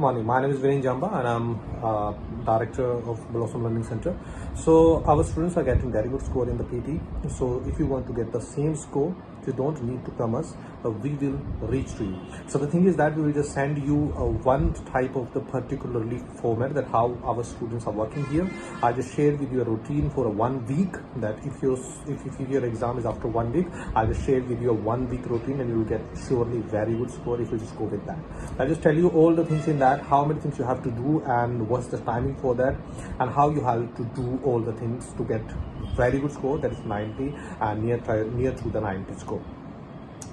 morning. My name is Viren and I'm Director of Blossom Learning Center. So our students are getting very good score in the PT. So if you want to get the same score, you don't need to come us. We will reach to you. So the thing is that we will just send you one type of the particularly format that how our students are working here. I just share with you a routine for a 1 week, that if your exam is after 1 week, I will share with you a 1 week routine and you will get surely very good score if you just go with that. I just tell you all the things in that, how many things you have to do and what's the timing for that, and how you have to do all the things to get very good score, that is 90 and near to the 90 score.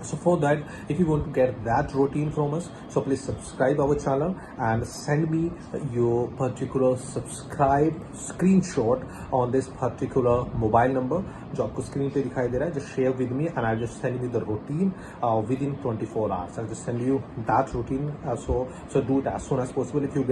So for that, if you want to get that routine from us, so please subscribe our channel and send me your particular subscribe screenshot on this particular mobile number जो आपको screen पे दिखाई दे रहा है. Just share with me and I'll just send you the routine within 24 hours. I'll just send you that routine. So do it as soon as possible if you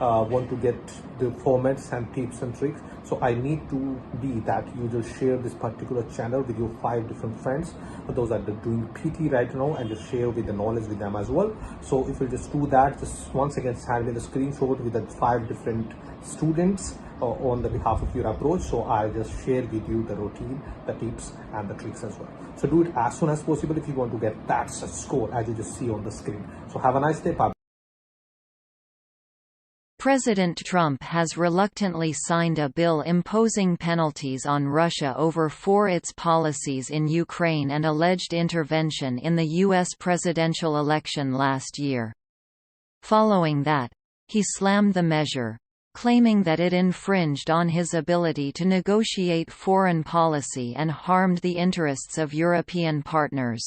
want to get the formats and tips and tricks. So I need to be that you just share this particular channel with your 5 different friends, those are doing PT right now, and just share with the knowledge with them as well. So if you just do that, just once again send me the screenshot with the 5 different students on the behalf of your approach. So I'll just share with you the routine, the tips and the tricks as well. So do it as soon as possible if you want to get that score as you just see on the screen. So have a nice day. Bye. President Trump has reluctantly signed a bill imposing penalties on Russia for its policies in Ukraine and alleged intervention in the U.S. presidential election last year. Following that, he slammed the measure, claiming that it infringed on his ability to negotiate foreign policy and harmed the interests of European partners.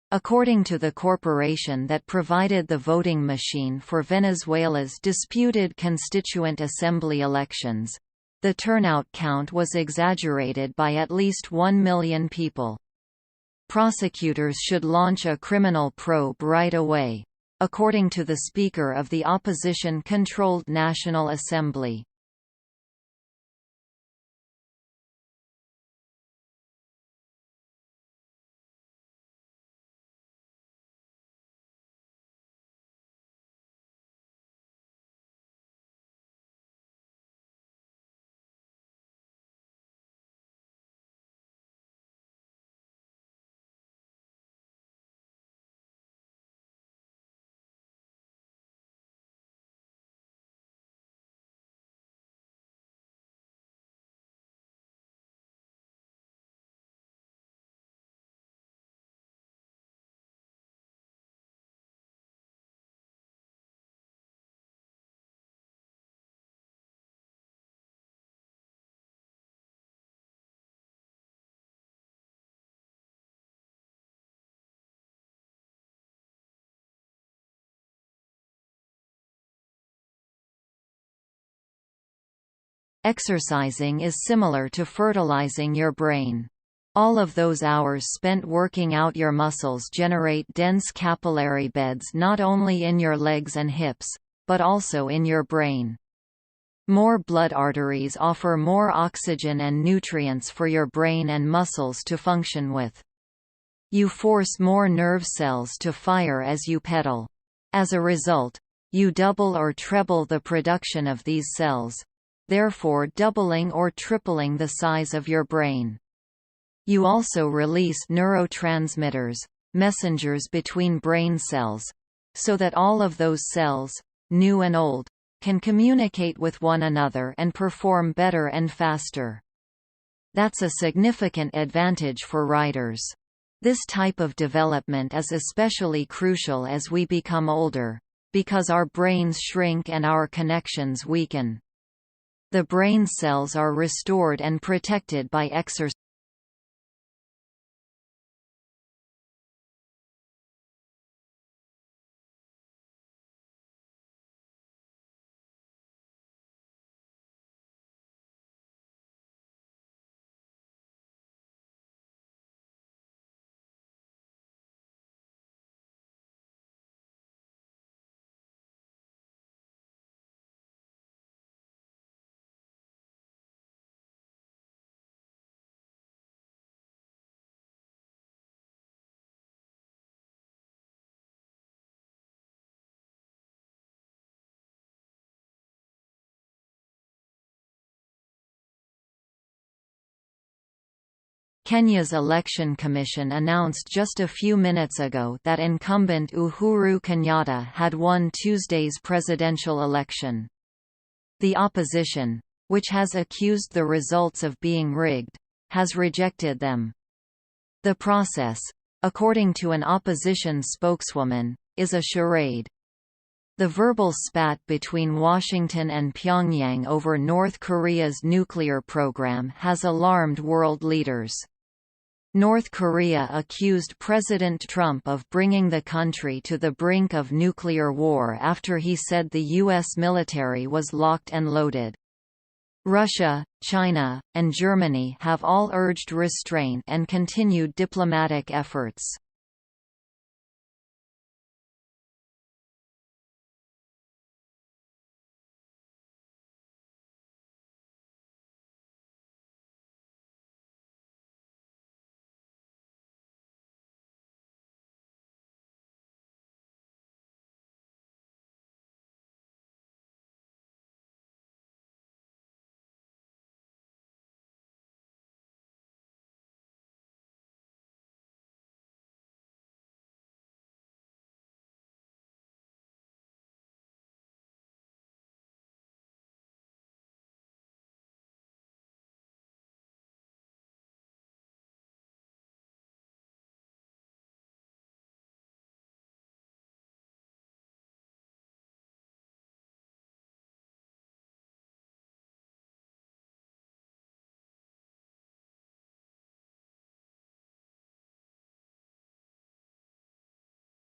According to the corporation that provided the voting machine for Venezuela's disputed Constituent Assembly elections, the turnout count was exaggerated by at least 1 million people. Prosecutors should launch a criminal probe right away, according to the Speaker of the opposition-controlled National Assembly. Exercising is similar to fertilizing your brain. All of those hours spent working out your muscles generate dense capillary beds not only in your legs and hips, but also in your brain. More blood arteries offer more oxygen and nutrients for your brain and muscles to function with. You force more nerve cells to fire as you pedal. As a result, you double or treble the production of these cells, therefore doubling or tripling the size of your brain. You also release neurotransmitters, messengers between brain cells, so that all of those cells, new and old, can communicate with one another and perform better and faster. That's a significant advantage for writers. This type of development is especially crucial as we become older, because our brains shrink and our connections weaken. The brain cells are restored and protected by exercise. Kenya's election commission announced just a few minutes ago that incumbent Uhuru Kenyatta had won Tuesday's presidential election. The opposition, which has accused the results of being rigged, has rejected them. The process, according to an opposition spokeswoman, is a charade. The verbal spat between Washington and Pyongyang over North Korea's nuclear program has alarmed world leaders. North Korea accused President Trump of bringing the country to the brink of nuclear war after he said the U.S. military was locked and loaded. Russia, China, and Germany have all urged restraint and continued diplomatic efforts.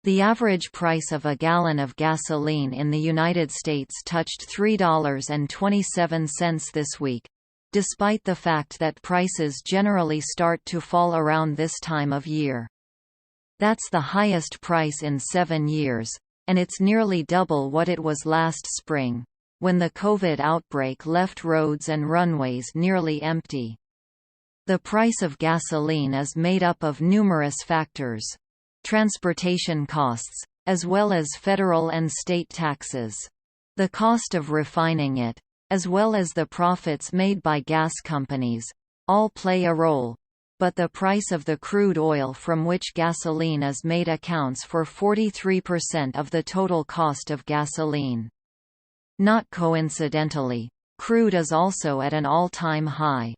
The average price of a gallon of gasoline in the United States touched $3.27 this week, despite the fact that prices generally start to fall around this time of year. That's the highest price in 7 years, and it's nearly double what it was last spring, when the COVID outbreak left roads and runways nearly empty. The price of gasoline is made up of numerous factors. Transportation costs, as well as federal and state taxes. The cost of refining it, as well as the profits made by gas companies, all play a role. But the price of the crude oil from which gasoline is made accounts for 43% of the total cost of gasoline. Not coincidentally, crude is also at an all-time high.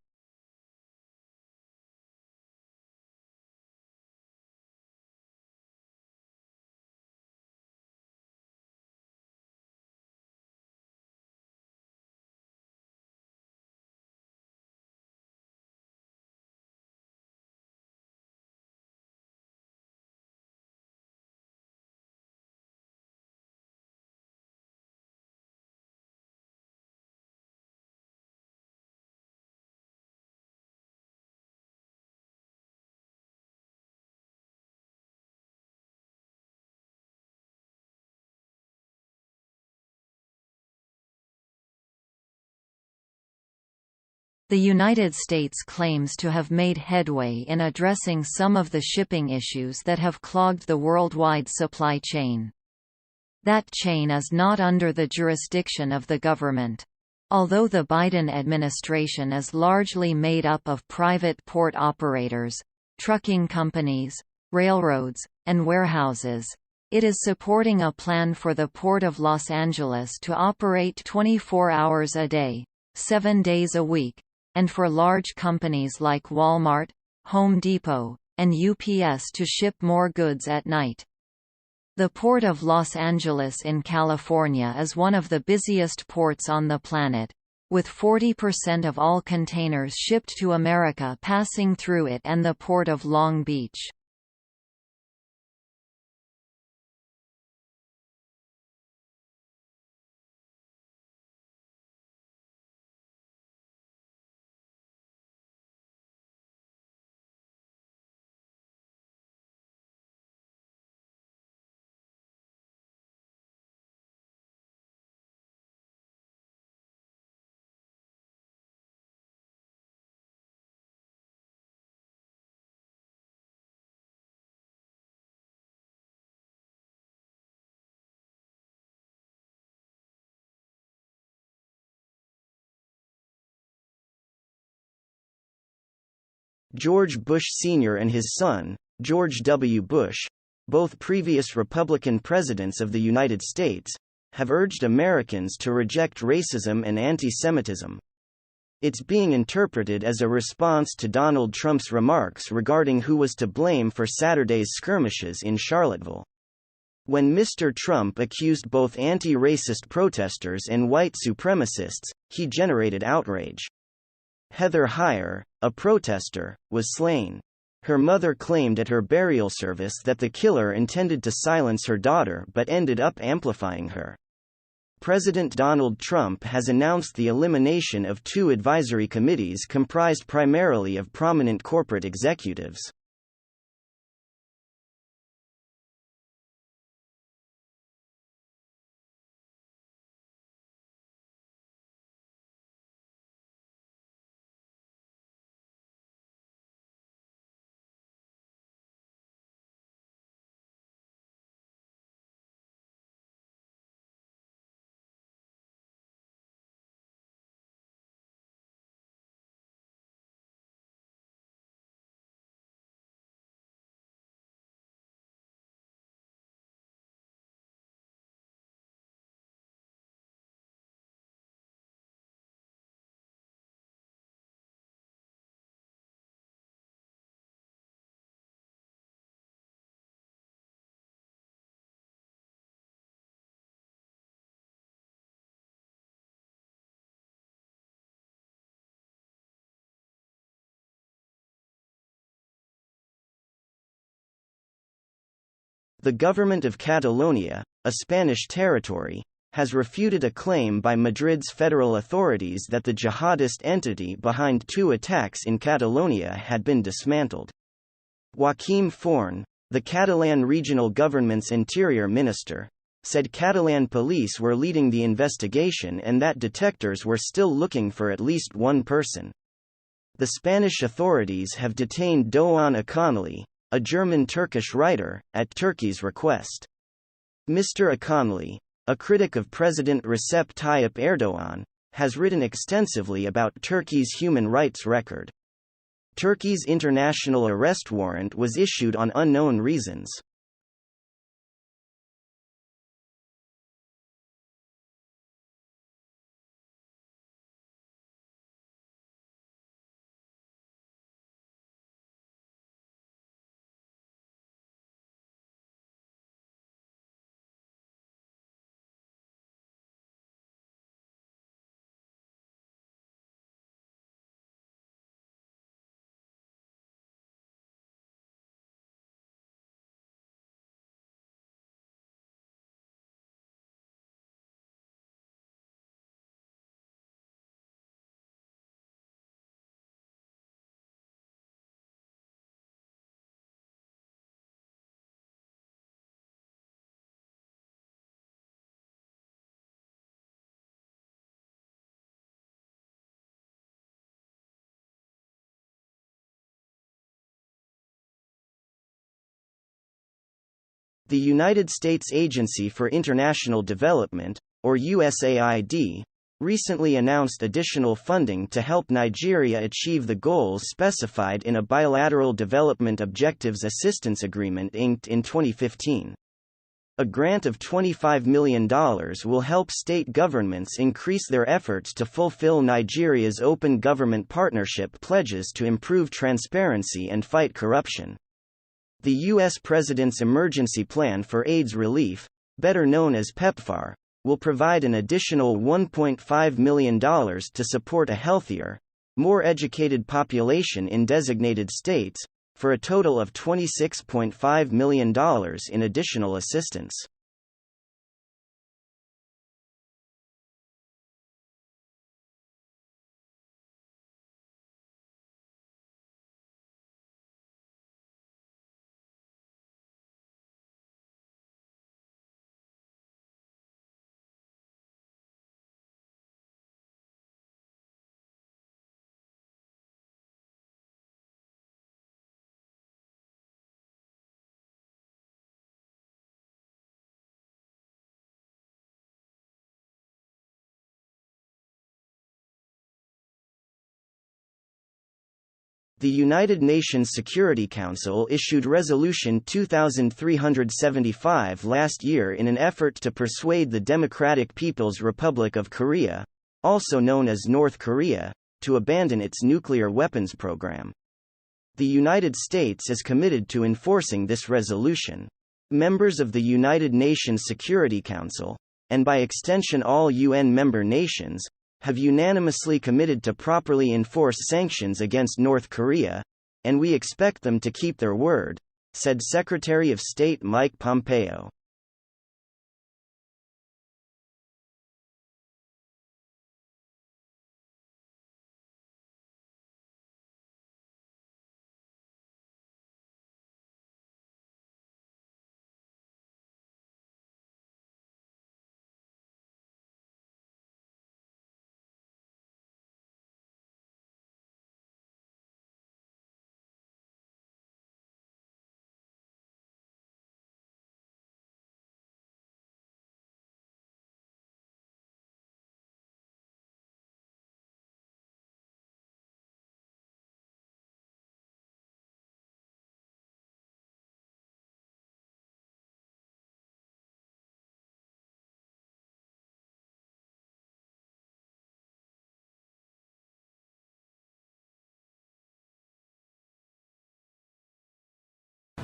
The United States claims to have made headway in addressing some of the shipping issues that have clogged the worldwide supply chain. That chain is not under the jurisdiction of the government. Although the Biden administration is largely made up of private port operators, trucking companies, railroads, and warehouses, it is supporting a plan for the Port of Los Angeles to operate 24 hours a day, 7 days a week, and for large companies like Walmart, Home Depot, and UPS to ship more goods at night. The Port of Los Angeles in California is one of the busiest ports on the planet, with 40% of all containers shipped to America passing through it and the Port of Long Beach. George Bush Sr. and his son, George W. Bush, both previous Republican presidents of the United States, have urged Americans to reject racism and anti-Semitism. It's being interpreted as a response to Donald Trump's remarks regarding who was to blame for Saturday's skirmishes in Charlottesville. When Mr. Trump accused both anti-racist protesters and white supremacists, he generated outrage. Heather Heyer, a protester, was slain. Her mother claimed at her burial service that the killer intended to silence her daughter but ended up amplifying her. President Donald Trump has announced the elimination of 2 advisory committees comprised primarily of prominent corporate executives. The government of Catalonia, a Spanish territory, has refuted a claim by Madrid's federal authorities that the jihadist entity behind 2 attacks in Catalonia had been dismantled. Joaquim Forn, the Catalan regional government's interior minister, said Catalan police were leading the investigation and that detectives were still looking for at least 1 person. The Spanish authorities have detained Doğan Akanlı, a German-Turkish writer, at Turkey's request. Mr. Akanlı, a critic of President Recep Tayyip Erdoğan, has written extensively about Turkey's human rights record. Turkey's international arrest warrant was issued on unknown reasons. The United States Agency for International Development, or USAID, recently announced additional funding to help Nigeria achieve the goals specified in a Bilateral Development Objectives Assistance Agreement inked in 2015. A grant of $25 million will help state governments increase their efforts to fulfill Nigeria's Open Government Partnership pledges to improve transparency and fight corruption. The U.S. President's Emergency Plan for AIDS Relief, better known as PEPFAR, will provide an additional $1.5 million to support a healthier, more educated population in designated states, for a total of $26.5 million in additional assistance. The United Nations Security Council issued Resolution 2375 last year in an effort to persuade the Democratic People's Republic of Korea, also known as North Korea, to abandon its nuclear weapons program. The United States is committed to enforcing this resolution. Members of the United Nations Security Council, and by extension all UN member nations, have unanimously committed to properly enforce sanctions against North Korea, and we expect them to keep their word, said Secretary of State Mike Pompeo.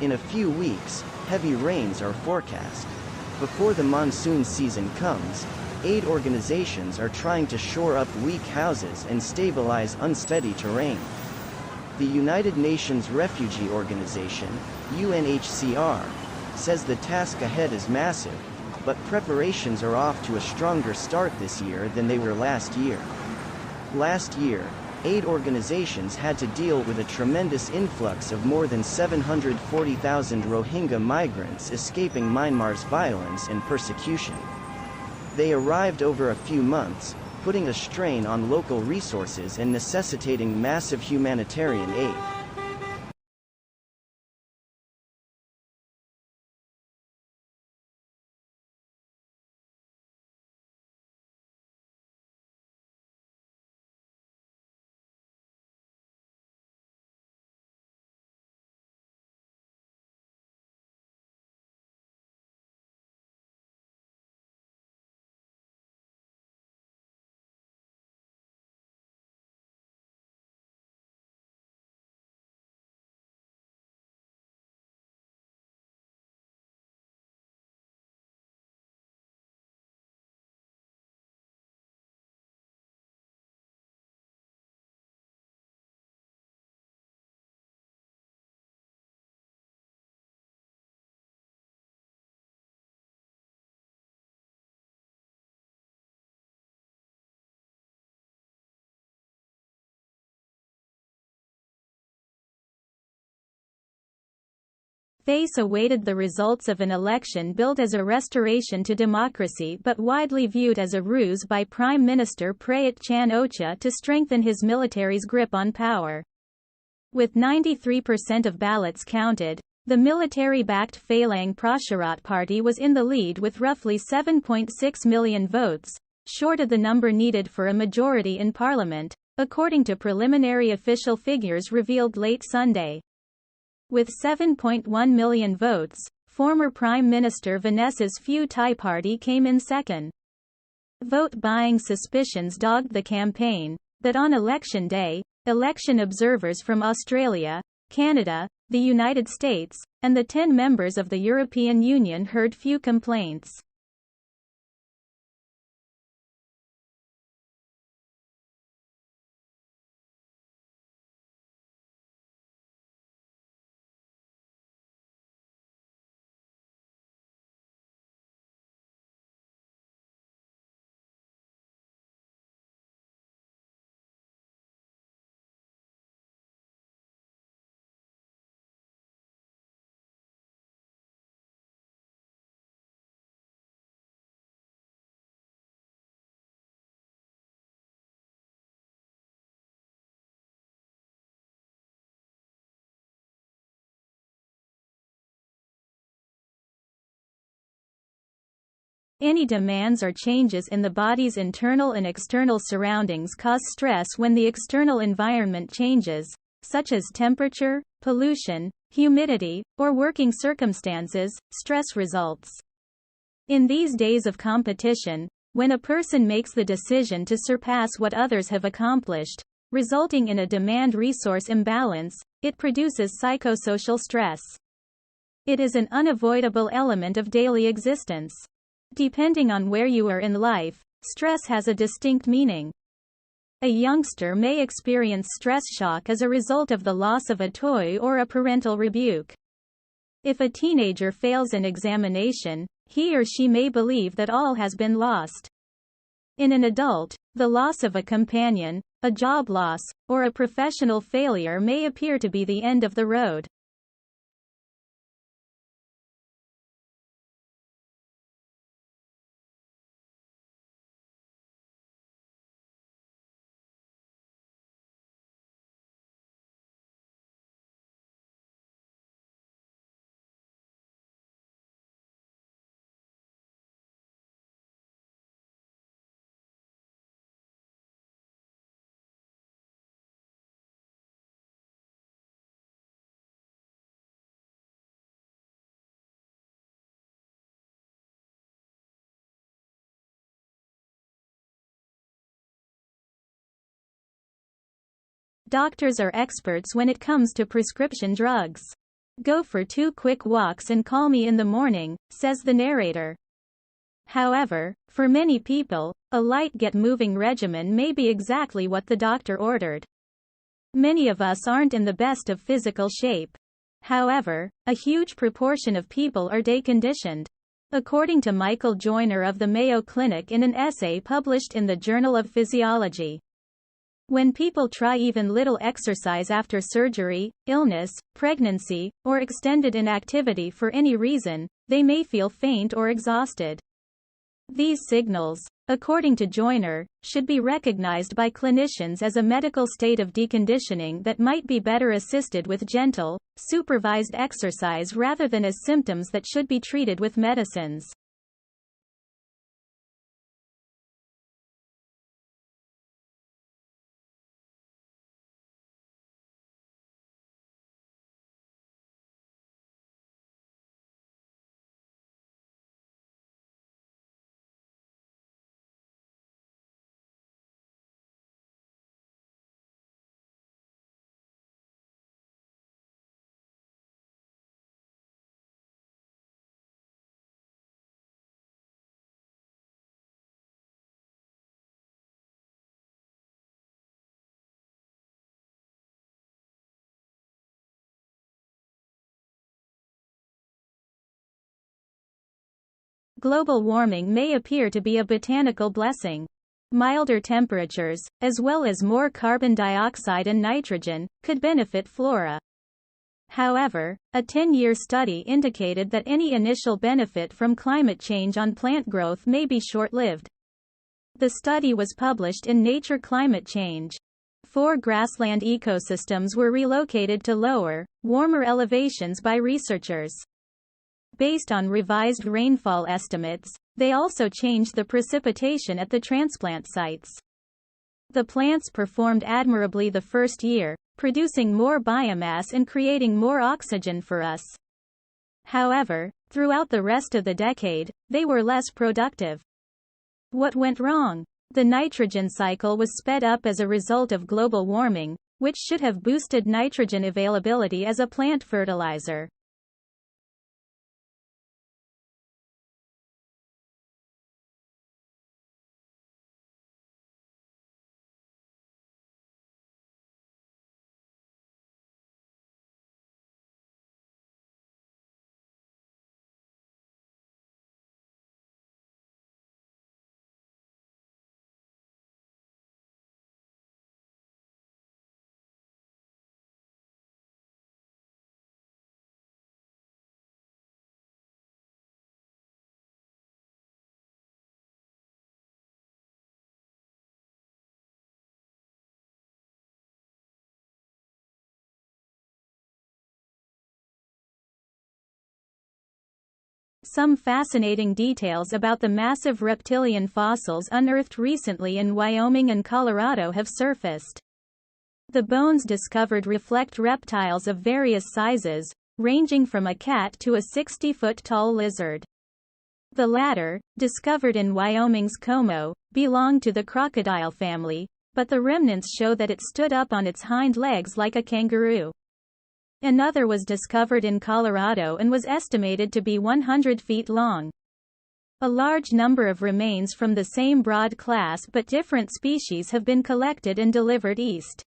In a few weeks, heavy rains are forecast. Before the monsoon season comes, aid organizations are trying to shore up weak houses and stabilize unsteady terrain. The United Nations Refugee Organization, UNHCR, says the task ahead is massive, but preparations are off to a stronger start this year than they were last year. Last year, aid organizations had to deal with a tremendous influx of more than 740,000 Rohingya migrants escaping Myanmar's violence and persecution. They arrived over a few months, putting a strain on local resources and necessitating massive humanitarian aid. Face awaited the results of an election billed as a restoration to democracy but widely viewed as a ruse by Prime Minister Prayut Chan-o-cha to strengthen his military's grip on power. With 93% of ballots counted, the military-backed Phalang Pracharat Party was in the lead with roughly 7.6 million votes, short of the number needed for a majority in parliament, according to preliminary official figures revealed late Sunday. With 7.1 million votes, former Prime Minister Vanessa's Pheu Thai party came in second. Vote-buying suspicions dogged the campaign, but on election day, election observers from Australia, Canada, the United States, and the 10 members of the European Union heard few complaints. Any demands or changes in the body's internal and external surroundings cause stress when the external environment changes, such as temperature, pollution, humidity, or working circumstances, stress results. In these days of competition, when a person makes the decision to surpass what others have accomplished, resulting in a demand-resource imbalance, it produces psychosocial stress. It is an unavoidable element of daily existence. Depending on where you are in life, stress has a distinct meaning. A youngster may experience stress shock as a result of the loss of a toy or a parental rebuke. If a teenager fails an examination, he or she may believe that all has been lost. In an adult, the loss of a companion, a job loss, or a professional failure may appear to be the end of the road. Doctors are experts when it comes to prescription drugs. Go for 2 quick walks and call me in the morning, says the narrator. However, for many people, a light get-moving regimen may be exactly what the doctor ordered. Many of us aren't in the best of physical shape. However, a huge proportion of people are day-conditioned. According to Michael Joyner of the Mayo Clinic in an essay published in the Journal of Physiology. When people try even little exercise after surgery, illness, pregnancy, or extended inactivity for any reason, they may feel faint or exhausted. These signals, according to Joyner, should be recognized by clinicians as a medical state of deconditioning that might be better assisted with gentle, supervised exercise rather than as symptoms that should be treated with medicines. Global warming may appear to be a botanical blessing. Milder temperatures, as well as more carbon dioxide and nitrogen, could benefit flora. However, a 10-year study indicated that any initial benefit from climate change on plant growth may be short-lived. The study was published in Nature Climate Change. 4 grassland ecosystems were relocated to lower, warmer elevations by researchers. Based on revised rainfall estimates, they also changed the precipitation at the transplant sites. The plants performed admirably the first year, producing more biomass and creating more oxygen for us. However, throughout the rest of the decade, they were less productive. What went wrong? The nitrogen cycle was sped up as a result of global warming, which should have boosted nitrogen availability as a plant fertilizer. Some fascinating details about the massive reptilian fossils unearthed recently in Wyoming and Colorado have surfaced. The bones discovered reflect reptiles of various sizes, ranging from a cat to a 60-foot-tall lizard. The latter, discovered in Wyoming's Como, belonged to the crocodile family, but the remnants show that it stood up on its hind legs like a kangaroo. Another was discovered in Colorado and was estimated to be 100 feet long. A large number of remains from the same broad class but different species have been collected and delivered east.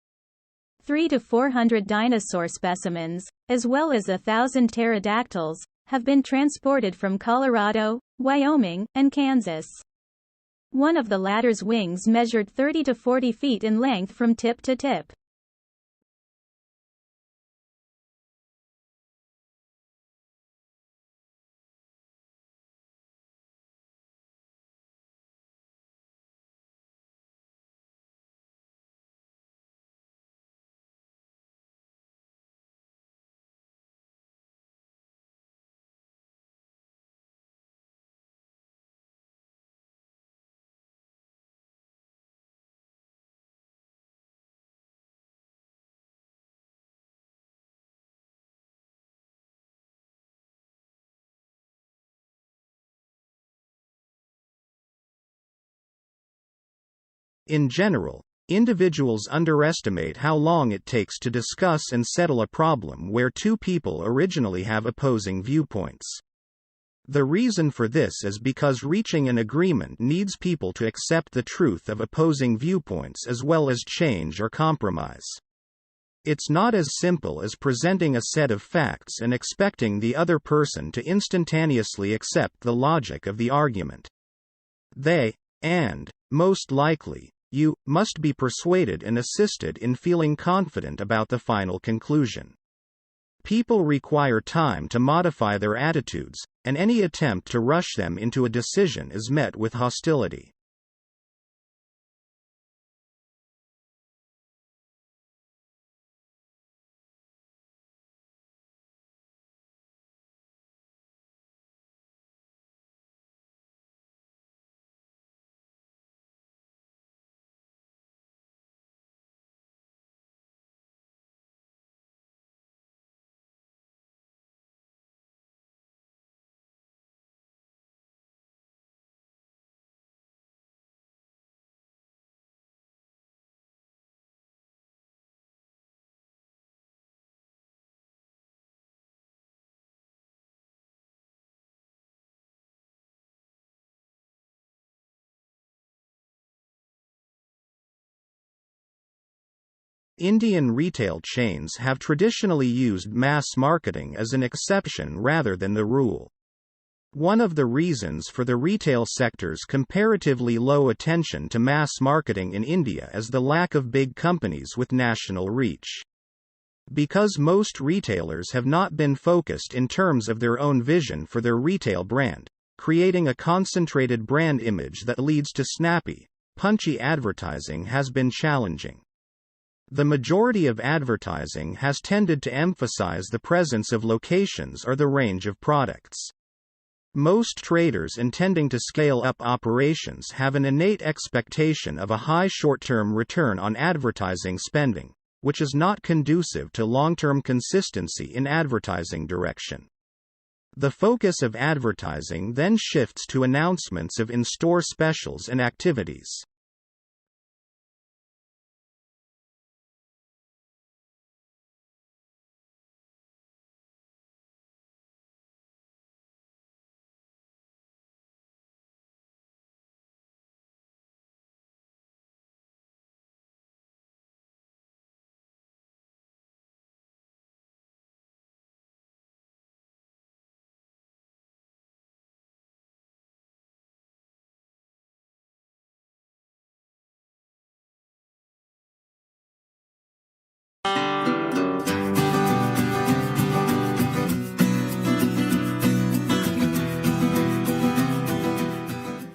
300 to 400 dinosaur specimens, as well as 1,000 pterodactyls, have been transported from Colorado, Wyoming, and Kansas. One of the latter's wings measured 30 to 40 feet in length from tip to tip. In general, individuals underestimate how long it takes to discuss and settle a problem where two people originally have opposing viewpoints. The reason for this is because reaching an agreement needs people to accept the truth of opposing viewpoints as well as change or compromise. It's not as simple as presenting a set of facts and expecting the other person to instantaneously accept the logic of the argument. They, and, most likely, you, must be persuaded and assisted in feeling confident about the final conclusion. People require time to modify their attitudes, and any attempt to rush them into a decision is met with hostility. Indian retail chains have traditionally used mass marketing as an exception rather than the rule. One of the reasons for the retail sector's comparatively low attention to mass marketing in India is the lack of big companies with national reach. Because most retailers have not been focused in terms of their own vision for their retail brand, creating a concentrated brand image that leads to snappy, punchy advertising has been challenging. The majority of advertising has tended to emphasize the presence of locations or the range of products. Most traders intending to scale up operations have an innate expectation of a high short-term return on advertising spending, which is not conducive to long-term consistency in advertising direction. The focus of advertising then shifts to announcements of in-store specials and activities.